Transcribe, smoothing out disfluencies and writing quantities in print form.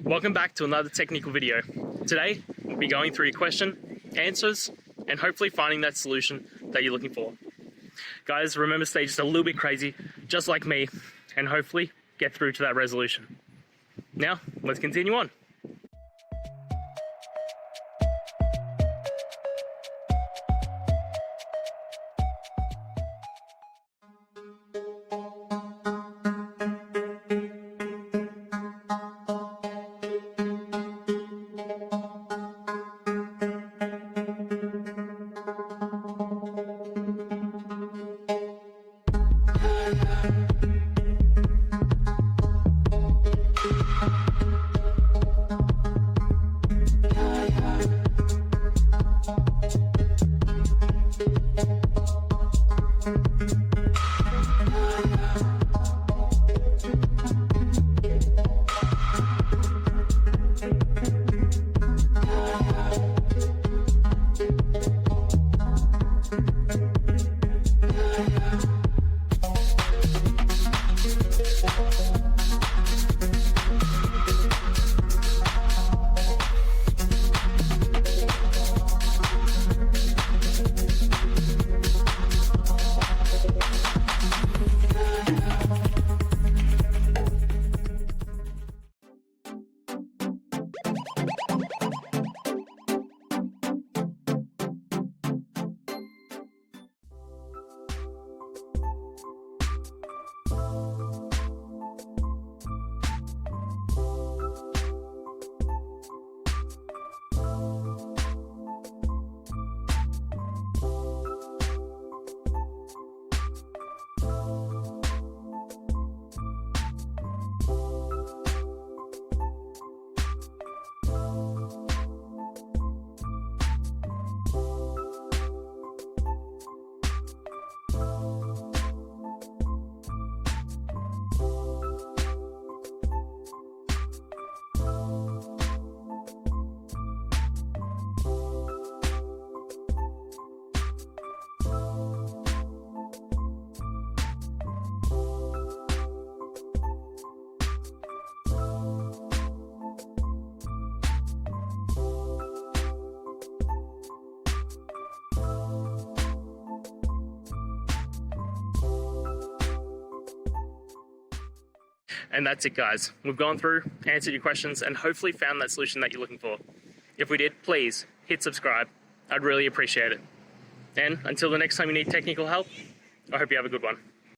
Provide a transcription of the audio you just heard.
Welcome back to another technical video. Today, we'll be going through your question, answers, and hopefully finding that solution that you're looking for. Guys, remember, stay just a little bit crazy, just like me, and hopefully get through to that resolution. Now, let's continue on. And that's it, guys. We've gone through, answered your questions, and hopefully found that solution that you're looking for. If we did, please hit subscribe. I'd really appreciate it. And until the next time you need technical help, I hope you have a good one.